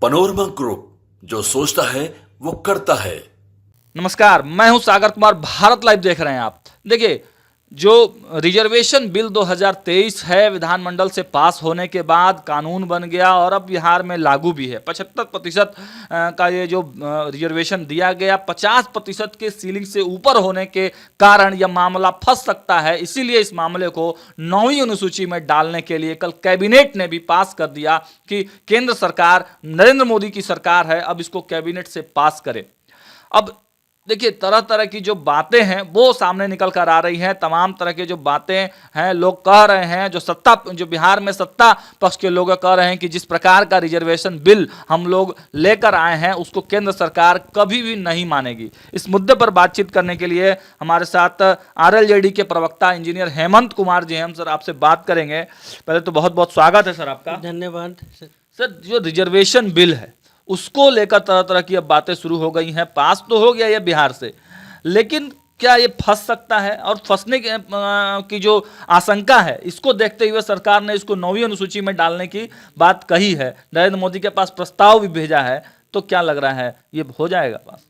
Panorama group, जो सोचता है वो करता है। नमस्कार, मैं हूं सागर कुमार। भारत लाइव देख रहे हैं आप। देखिए, जो रिजर्वेशन बिल 2023 है, विधानमंडल से पास होने के बाद कानून बन गया और अब बिहार में लागू भी है। 75% का ये जो रिजर्वेशन दिया गया, 50% के सीलिंग से ऊपर होने के कारण यह मामला फंस सकता है। इसीलिए इस मामले को 9वीं अनुसूची में डालने के लिए कल कैबिनेट ने भी पास कर दिया कि केंद्र सरकार, नरेंद्र मोदी की सरकार है, अब इसको कैबिनेट से पास करे। अब देखिए, तरह तरह की जो बातें हैं वो सामने निकल कर आ रही हैं। तमाम तरह के जो बातें हैं लोग कह रहे हैं, जो बिहार में सत्ता पक्ष के लोग कह रहे हैं कि जिस प्रकार का रिजर्वेशन बिल हम लोग लेकर आए हैं उसको केंद्र सरकार कभी भी नहीं मानेगी। इस मुद्दे पर बातचीत करने के लिए हमारे साथ आरएलजेडी के प्रवक्ता इंजीनियर हेमंत कुमार जी हैं। हम सर आपसे बात करेंगे। पहले तो बहुत बहुत स्वागत है सर आपका। धन्यवाद सर, जो रिजर्वेशन बिल है उसको लेकर तरह तरह की अब बातें शुरू हो गई हैं। पास तो हो गया ये बिहार से, लेकिन क्या ये फंस सकता है? और फंसने की जो आशंका है, इसको देखते हुए सरकार ने इसको 9वीं अनुसूची में डालने की बात कही है। नरेंद्र मोदी के पास प्रस्ताव भी भेजा है। तो क्या लग रहा है, ये हो जाएगा पास?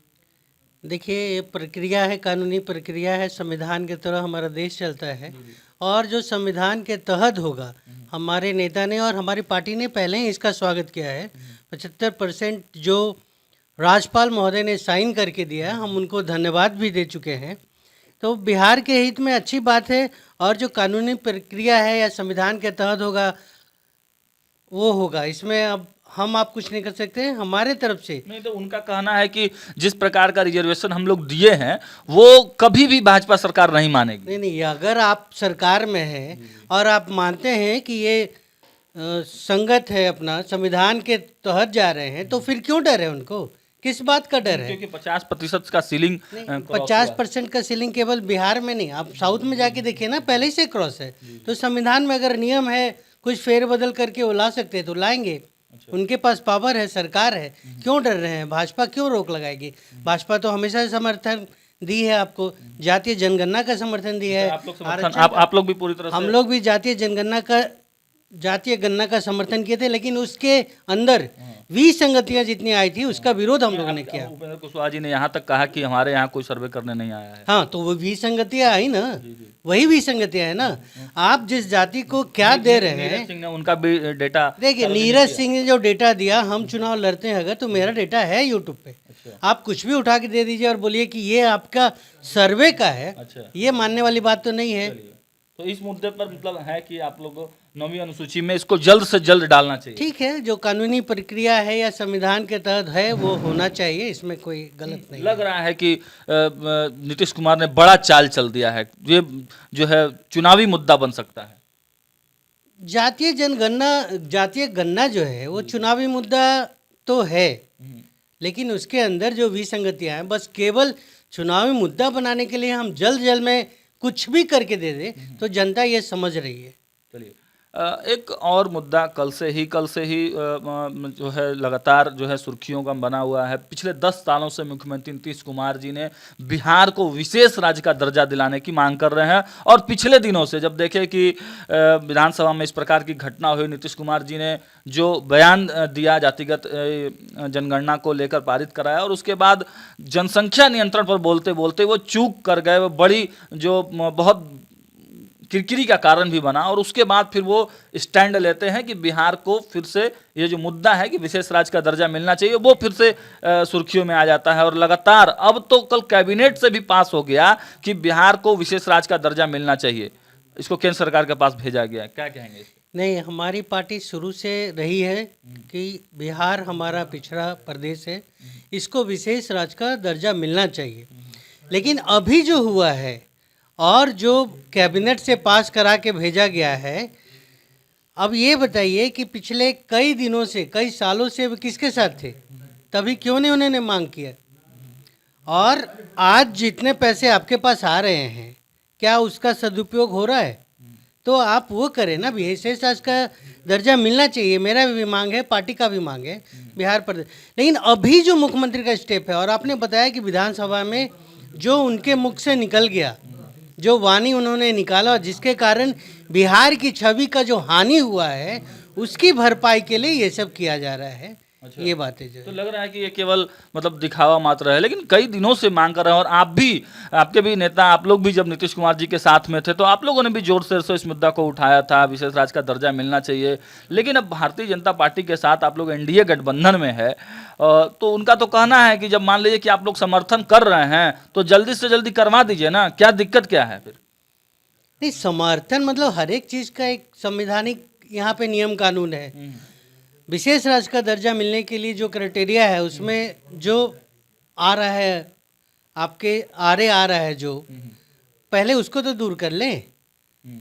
देखिए, ये प्रक्रिया है, कानूनी प्रक्रिया है। संविधान के तरह हमारा देश चलता है और जो संविधान के तहत होगा, हमारे नेता ने और हमारी पार्टी ने पहले ही इसका स्वागत किया है। 75% जो राज्यपाल महोदय ने साइन करके दिया है, हम उनको धन्यवाद भी दे चुके हैं। तो बिहार के हित में अच्छी बात है। और जो कानूनी प्रक्रिया है या संविधान के तहत होगा वो होगा, इसमें अब हम आप कुछ नहीं कर सकते हैं हमारे तरफ से। नहीं, तो उनका कहना है कि जिस प्रकार का रिजर्वेशन हम लोग दिए हैं वो कभी भी भाजपा सरकार नहीं मानेगी। नहीं नहीं, अगर आप सरकार में हैं और आप मानते हैं कि ये संगत है, अपना संविधान के तहत जा रहे हैं, तो फिर क्यों डर है उनको? किस बात का डर है? क्योंकि 50% का सीलिंग 50% का सीलिंग केवल बिहार में नहीं, आप साउथ में जाके देखिए ना, पहले ही से क्रॉस है। तो संविधान में अगर नियम है, कुछ फेरबदल करके वो ला सकते हैं तो लाएंगे। उनके पास पावर है, सरकार है, क्यों डर रहे हैं? भाजपा क्यों रोक लगाएगी? भाजपा तो हमेशा समर्थन दी है आपको, जातीय जनगणना का समर्थन दिया है। आप लोग भी पूरी तरह से, हम लोग भी जातीय गणना का समर्थन किए थे, लेकिन उसके अंदर विसंगतियां जितनी आई थी उसका विरोध हम लोगों ने किया। उपेंद्र कुशवाहा जी ने यहाँ तक कहा कि हमारे यहाँ कोई सर्वे करने नहीं आया है। हाँ, तो वो विसंगतियां आई ना, वही विसंगतियां है ना। आप जिस जाति को क्या दे रहे हैं, सिंह ने उनका भी डेटा देखिए, नीरज सिंह ने जो डेटा दिया, हम चुनाव लड़ते हैं अगर, तो मेरा डेटा है यूट्यूब पे। आप कुछ भी उठा के दे दीजिए और बोलिए कि ये आपका सर्वे का है। ये मानने वाली बात तो नहीं है। तो इस मुद्दे पर मतलब है कि आप लोगों को 9वीं अनुसूची में इसको जल्द से जल्द डालना चाहिए। ठीक है, जो कानूनी प्रक्रिया है या संविधान के तहत है वो होना चाहिए, इसमें कोई गलत नहीं लग रहा है कि नीतीश कुमार ने बड़ा चाल चल दिया है। ये जो है चुनावी मुद्दा बन सकता है। जातीय गणना जो है वो चुनावी मुद्दा तो है, लेकिन उसके अंदर जो विसंगतियां हैं, बस केवल चुनावी मुद्दा बनाने के लिए हम जल्द में कुछ भी करके दे दें तो जनता ये समझ रही है। चलिए, एक और मुद्दा कल से ही जो है लगातार जो है सुर्खियों का बना हुआ है। पिछले 10 सालों से मुख्यमंत्री नीतीश कुमार जी ने बिहार को विशेष राज्य का दर्जा दिलाने की मांग कर रहे हैं। और पिछले दिनों से जब देखे कि विधानसभा में इस प्रकार की घटना हुई, नीतीश कुमार जी ने जो बयान दिया जातिगत जनगणना को लेकर पारित कराया, और उसके बाद जनसंख्या नियंत्रण पर बोलते बोलते वो चूक कर गए। वो बड़ी जो बहुत किरकिरी का कारण भी बना। और उसके बाद फिर वो स्टैंड लेते हैं कि बिहार को फिर से ये जो मुद्दा है कि विशेष राज्य का दर्जा मिलना चाहिए, वो फिर से सुर्खियों में आ जाता है। और लगातार अब तो कल कैबिनेट से भी पास हो गया कि बिहार को विशेष राज्य का दर्जा मिलना चाहिए। इसको केंद्र सरकार के पास भेजा गया है। क्या कहेंगे? नहीं, हमारी पार्टी शुरू से रही है कि बिहार हमारा पिछड़ा प्रदेश है, इसको विशेष राज्य का दर्जा मिलना चाहिए। लेकिन अभी जो हुआ है और जो कैबिनेट से पास करा के भेजा गया है, अब ये बताइए कि पिछले कई दिनों से, कई सालों से किसके साथ थे? तभी क्यों नहीं उन्होंने मांग किया? और आज जितने पैसे आपके पास आ रहे हैं, क्या उसका सदुपयोग हो रहा है? तो आप वो करें ना, विशेष राज्य का दर्जा मिलना चाहिए। मेरा भी मांग है, पार्टी का भी मांग है, बिहार प्रदेश। लेकिन अभी जो मुख्यमंत्री का स्टेप है, और आपने बताया कि विधानसभा में जो उनके मुख से निकल गया, जो वाणी उन्होंने निकाला, जिसके कारण बिहार की छवि का जो हानि हुआ है, उसकी भरपाई के लिए ये सब किया जा रहा है। ये बातें जो तो लग रहा है कि ये केवल मतलब दिखावा मात्र है, लेकिन कई दिनों से मांग कर रहे हैं और आप भी, आपके भी नेता, आप लोग भी जब नीतीश कुमार जी के साथ में थे तो आप लोगों ने भी जोर शोर से इस मुद्दा को उठाया था, विशेष राज्य का दर्जा मिलना चाहिए। लेकिन अब भारतीय जनता पार्टी के साथ आप लोग एनडीए गठबंधन में है, तो उनका तो कहना है कि जब मान लीजिए कि आप लोग समर्थन कर रहे हैं तो जल्दी से जल्दी करवा दीजिए ना, क्या दिक्कत क्या है फिर? नहीं, समर्थन मतलब हर एक चीज़ का एक संवैधानिक यहाँ पे नियम कानून है। विशेष राज्य का दर्जा मिलने के लिए जो क्राइटेरिया है उसमें जो आ रहा है, आपके आरे आ रहा है जो, पहले उसको तो दूर कर लें।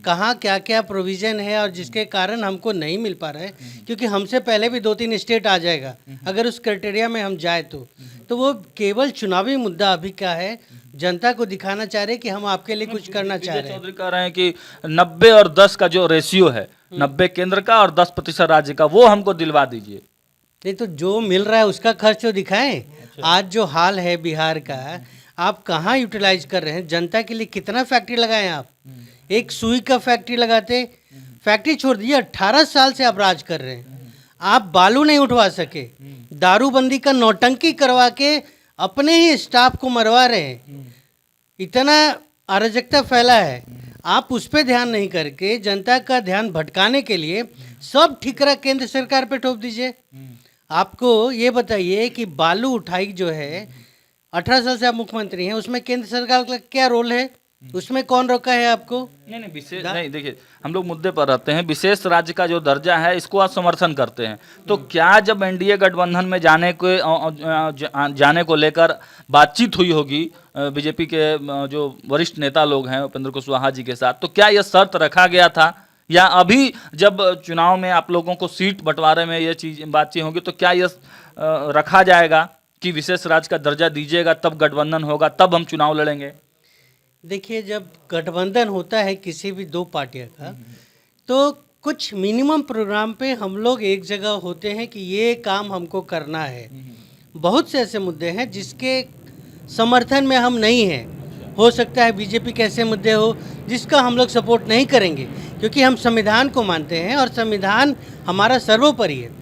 कहाँ क्या क्या प्रोविज़न है और जिसके कारण हमको नहीं मिल पा रहा है, क्योंकि हमसे पहले भी 2-3 स्टेट आ जाएगा अगर उस क्राइटेरिया में हम जाए तो वो केवल चुनावी मुद्दा अभी क्या है, जनता को दिखाना चाह रहे हैं कि हम आपके लिए कुछ करना चाह रहे हैं। चौधरी कह रहे हैं कि 90 और 10 का जो रेशियो है, 90 केंद्र का और 10% राज्य का, वो हमको दिलवा दीजिए। नहीं तो जो मिल रहा है उसका खर्च तो दिखाएं। आज जो हाल है बिहार का, आप कहाँ यूटिलाइज कर रहे हैं? जनता के लिए कितना फैक्ट्री लगाएं आप? एक सुई का फैक्ट्री लगाते, फैक्ट्री छोड़ दीजिए, 18 साल से आप राज कर रहे हैं, आप बालू नहीं उठवा सके, दारूबंदी का नौटंकी करवा के अपने ही स्टाफ को मरवा रहे हैं। इतना अराजकता फैला है, आप उस पर ध्यान नहीं करके जनता का ध्यान भटकाने के लिए सब ठिकरा केंद्र सरकार पे ठोप दीजिए। आपको ये बताइए कि बालू उठाई जो है, 18 साल से आप मुख्यमंत्री हैं, उसमें केंद्र सरकार का क्या रोल है? उसमें कौन रोका है आपको? नहीं विशेष नहीं, देखिए हम लोग मुद्दे पर रहते हैं। विशेष राज्य का जो दर्जा है इसको आप समर्थन करते हैं, तो क्या जब एनडीए गठबंधन में जाने को लेकर बातचीत हुई होगी बीजेपी के जो वरिष्ठ नेता लोग हैं उपेंद्र कुशवाहा जी के साथ, तो क्या यह शर्त रखा गया था, या अभी जब चुनाव में आप लोगों को सीट बंटवारे में ये चीज बातचीत होगी तो क्या यह रखा जाएगा कि विशेष राज्य का दर्जा दीजिएगा, तब गठबंधन होगा, तब हम चुनाव लड़ेंगे? देखिए, जब गठबंधन होता है किसी भी दो पार्टियों का, तो कुछ मिनिमम प्रोग्राम पे हम लोग एक जगह होते हैं कि ये काम हमको करना है। बहुत से ऐसे मुद्दे हैं जिसके समर्थन में हम नहीं हैं। हो सकता है बीजेपी के ऐसे मुद्दे हो जिसका हम लोग सपोर्ट नहीं करेंगे, क्योंकि हम संविधान को मानते हैं और संविधान हमारा सर्वोपरि है।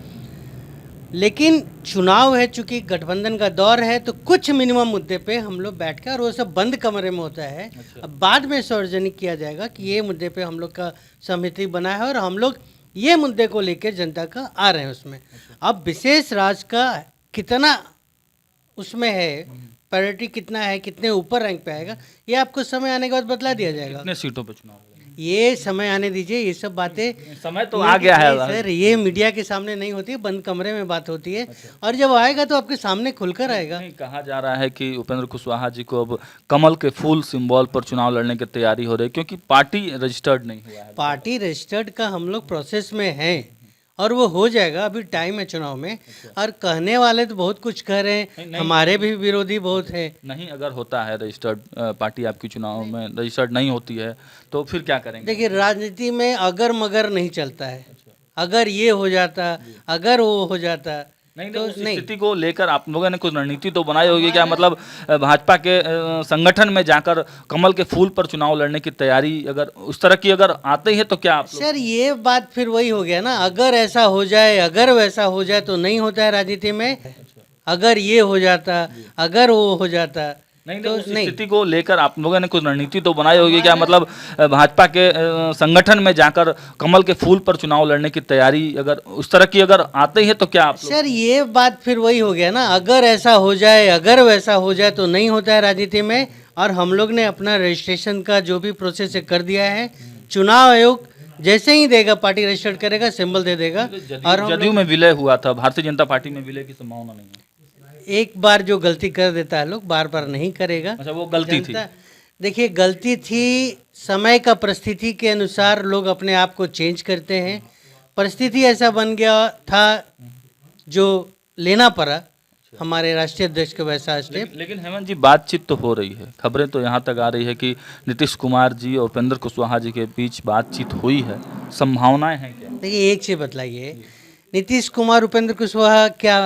लेकिन चुनाव है, चूंकि गठबंधन का दौर है, तो कुछ मिनिमम मुद्दे पे हम लोग बैठ कर, और वो सब बंद कमरे में होता है। अब बाद में सार्वजनिक किया जाएगा कि ये मुद्दे पे हम लोग का समिति बना है और हम लोग ये मुद्दे को लेकर जनता का आ रहे हैं उसमें। अब विशेष राज्य का कितना उसमें है, प्रायोरिटी कितना है, कितने ऊपर रैंक पे आएगा, ये आपको समय आने के बाद बतला दिया जाएगा। कितने सीटों पे चुनाव? ये समय आने दीजिए, ये सब बातें समय तो आ गया है सर, ये मीडिया के सामने नहीं होती है, बंद कमरे में बात होती है। और जब आएगा तो आपके सामने खुलकर आएगा। नहीं, कहा जा रहा है कि उपेंद्र कुशवाहा जी को अब कमल के फूल सिंबल पर चुनाव लड़ने की तैयारी हो रही है, क्योंकि पार्टी रजिस्टर्ड नहीं हुआ है। पार्टी रजिस्टर्ड का हम लोग प्रोसेस में हैं और वो हो जाएगा, अभी टाइम है चुनाव में। और कहने वाले तो बहुत कुछ कह रहे हैं, हमारे भी विरोधी बहुत है। नहीं, अगर होता है रजिस्टर्ड पार्टी आपकी चुनाव में रजिस्टर्ड नहीं होती है तो फिर क्या करेंगे? देखिए, राजनीति में अगर मगर नहीं चलता है। अगर ये हो जाता, अगर वो हो जाता, नहीं तो उस स्थिति को लेकर आप लोगों ने कुछ रणनीति तो बनाई होगी क्या? मतलब भाजपा के संगठन में जाकर कमल के फूल पर चुनाव लड़ने की तैयारी अगर उस तरह की अगर आते ही है तो क्या आप लोग? सर, ये बात फिर वही हो गया ना, अगर ऐसा हो जाए, अगर वैसा हो जाए तो नहीं होता है राजनीति में। अगर ये हो जाता, अगर वो हो जाता, नहीं तो उस स्थिति को लेकर आप लोगों ने कुछ रणनीति तो बनाई होगी क्या? मतलब भाजपा के संगठन में जाकर कमल के फूल पर चुनाव लड़ने की तैयारी अगर उस तरह की अगर आते ही है तो क्या आप लोग? सर, ये बात फिर वही हो गया ना, अगर ऐसा हो जाए, अगर वैसा हो जाए तो नहीं होता है राजनीति में। और हम लोग ने अपना रजिस्ट्रेशन का जो भी प्रोसेस है कर दिया है। चुनाव आयोग जैसे ही देगा, पार्टी रजिस्टर्ड करेगा, सिंबल दे देगा। और जदयू में विलय हुआ था, भारतीय जनता पार्टी में विलय की संभावना नहीं है। एक बार जो गलती कर देता है लोग, बार बार नहीं करेगा। अच्छा, वो गलती थी? देखिए, गलती थी, समय का परिस्थिति के अनुसार लोग अपने आप को चेंज करते हैं। परिस्थिति ऐसा बन गया था जो लेना पड़ा हमारे राष्ट्रीय अध्यक्ष को वैसा स्टेप। लेकिन हेमंत जी, बातचीत तो हो रही है, खबरें तो यहाँ तक आ रही है कि नीतीश कुमार जी और उपेंद्र कुशवाहा जी के बीच बातचीत हुई है, संभावनाएं हैं क्या? देखिए, एक चीज बतलाइए, नीतीश कुमार उपेंद्र कुशवाहा क्या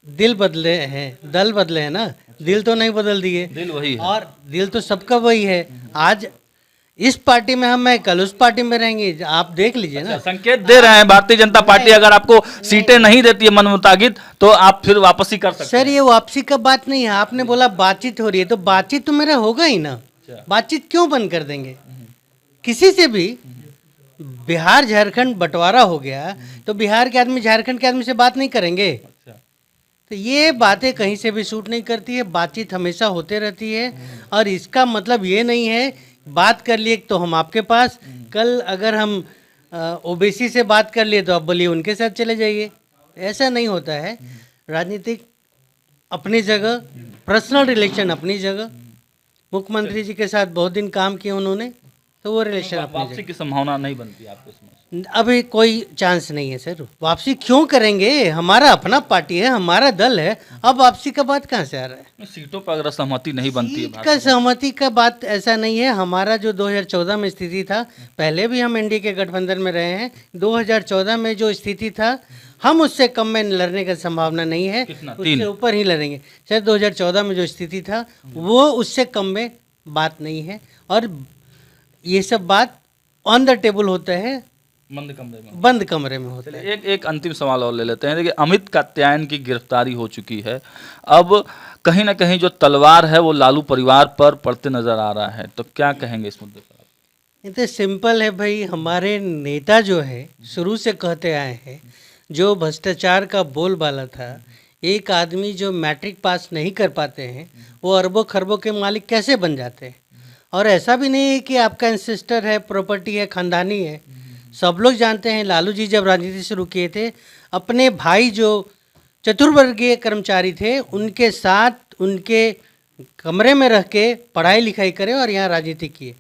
दिल बदले हैं, दल बदले हैं ना, दिल तो नहीं बदल दिए। दिल वही है और दिल तो सबका वही है। आज इस पार्टी में हम मैं कल उस पार्टी में रहेंगे, आप देख लीजिए ना। संकेत दे रहे हैं भारतीय जनता पार्टी अगर आपको सीटें नहीं देती है मन मुताबिक तो आप फिर वापसी कर सकते सर ये वापसी का बात नहीं है, आपने बोला बातचीत हो रही है, तो बातचीत तो मेरा होगा ही ना। बातचीत क्यों बंद कर देंगे किसी से भी? बिहार झारखंड बंटवारा हो गया तो बिहार के आदमी झारखंड के आदमी से बात नहीं करेंगे? तो ये बातें कहीं से भी सूट नहीं करती है, बातचीत हमेशा होते रहती है। और इसका मतलब ये नहीं है बात कर लिए तो हम आपके पास, कल अगर हम ओबीसी से बात कर लिए तो आप बोलिए उनके साथ चले जाइए। ऐसा नहीं होता है। राजनीतिक अपनी जगह, पर्सनल रिलेशन अपनी जगह। मुख्यमंत्री जी के साथ बहुत दिन काम किए उन्होंने, तो वो रिलेशन अपनी वापसी जगह। की संभावना नहीं बनती आपको इसमें? अभी कोई चांस नहीं है सर। वापसी क्यों करेंगे? हमारा अपना पार्टी है, हमारा दल है, अब वापसी का बात कहाँ से आ रहा है? सीटों पर अगर सहमति नहीं बनती है सीट का सहमति का बात ऐसा नहीं है। हमारा जो 2014 में स्थिति था, पहले भी हम एनडीए के गठबंधन में रहे हैं, 2014 में जो स्थिति था हम उससे कम में लड़ने का संभावना नहीं है, उससे ऊपर ही लड़ेंगे सर। 2014 में जो स्थिति था वो उससे कम में बात नहीं है, और ये सब बात ऑन द टेबल होता है, बंद कमरे में होता है। एक अंतिम सवाल और ले लेते हैं। देखिए, अमित कात्यायन की गिरफ्तारी हो चुकी है, अब कहीं ना कहीं जो तलवार है वो लालू परिवार पर पड़ते नजर आ रहा है, तो क्या कहेंगे इस मुद्दे पर? ये तो सिंपल है भाई, हमारे नेता जो है शुरू से कहते आए हैं, जो भ्रष्टाचार का बोलबाला था, एक आदमी जो मैट्रिक पास नहीं कर पाते हैं वो अरबों खरबों के मालिक कैसे बन जाते हैं? और ऐसा भी नहीं है कि आपका इंसिस्टर है, प्रॉपर्टी है, खानदानी है। सब लोग जानते हैं लालू जी जब राजनीति शुरू किए थे, अपने भाई जो चतुर्वर्गीय कर्मचारी थे उनके साथ उनके कमरे में रह के पढ़ाई लिखाई करे और यहाँ राजनीति किए।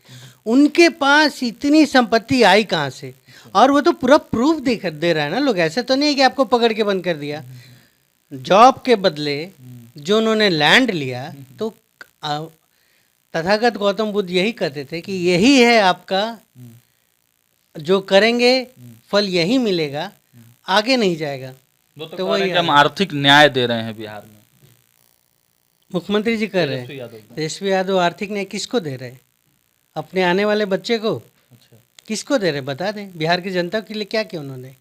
उनके पास इतनी संपत्ति आई कहाँ से? और वो तो पूरा प्रूफ दे रहा है ना लोग। ऐसे तो नहीं है कि आपको पकड़ के बंद कर दिया। जॉब के बदले जो उन्होंने लैंड लिया, तो तथागत गौतम बुद्ध यही कहते थे कि यही है आपका, जो करेंगे फल यही मिलेगा, आगे नहीं जाएगा। तो वही हम आर्थिक न्याय दे रहे हैं बिहार में, मुख्यमंत्री जी कर रहे हैं। तेजस्वी यादव आर्थिक न्याय किसको दे रहे हैं? अपने आने वाले बच्चे को। किसको दे रहे बता दें? बिहार की जनता के लिए क्या किया उन्होंने?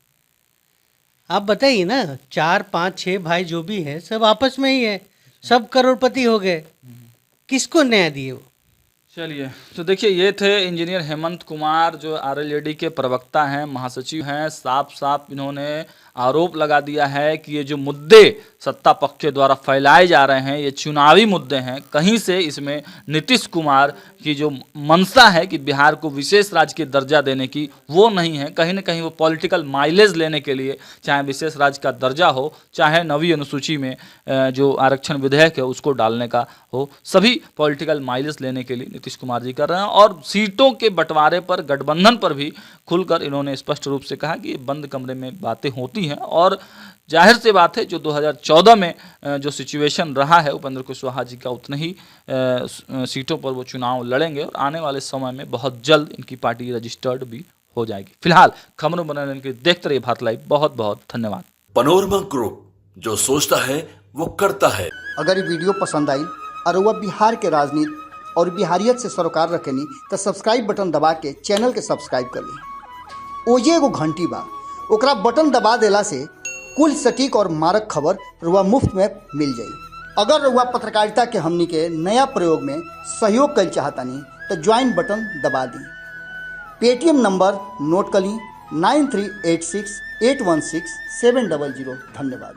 आप बताइए ना। 4, 5, 6 भाई जो भी है सब आपस में ही है, सब करोड़पति हो गए, किसको न्याय दिए वो? चलिए, तो देखिए, ये थे इंजीनियर हेमंत कुमार जो आरएलजेडी के प्रवक्ता हैं, महासचिव हैं। साफ साफ इन्होंने आरोप लगा दिया है कि ये जो मुद्दे सत्ता पक्ष के द्वारा फैलाए जा रहे हैं ये चुनावी मुद्दे हैं। कहीं से इसमें नीतीश कुमार की जो मंशा है कि बिहार को विशेष राज्य की दर्जा देने की, वो नहीं है। कहीं ना कहीं वो पॉलिटिकल माइलेज लेने के लिए, चाहे विशेष राज्य का दर्जा हो, चाहे नवी अनुसूची में जो आरक्षण विधेयक है उसको डालने का हो, सभी पॉलिटिकल माइलेज लेने के लिए नीतीश कुमार जी कर रहे हैं। और सीटों के बंटवारे पर, गठबंधन पर भी खुलकर इन्होंने स्पष्ट रूप से कहा कि ये बंद कमरे में बातें होती हैं। और जाहिर सी बात है, जो 2014 में जो सिचुएशन रहा है उपेंद्र कुशवाहा जी का, उतने ही सीटों पर वो चुनाव लड़ेंगे और आने वाले समय में बहुत जल्द इनकी पार्टी रजिस्टर्ड भी हो जाएगी। फिलहाल खबरों बनाने के लिए देखते रहिए भारत लाइव। बहुत बहुत धन्यवाद। पनोरमा ग्रुप, जो सोचता है वो करता है। अगर ये वीडियो पसंद आई और वह बिहार के राजनीति और बिहारियत से सरोकार रखेनी तो सब्सक्राइब बटन दबा के चैनल के सब्सक्राइब कर ली। ओजे एगो घंटी बा, ओकरा बटन दबा देला से कुल सटीक और मारक खबर रुआ मुफ्त में मिल जाई। अगर रुआ पत्रकारिता के हमनी के नया प्रयोग में सहयोग कर चाहतानी तो ज्वाइन बटन दबा दी। पेटीएम नंबर नोट कर ली 9386816700। धन्यवाद।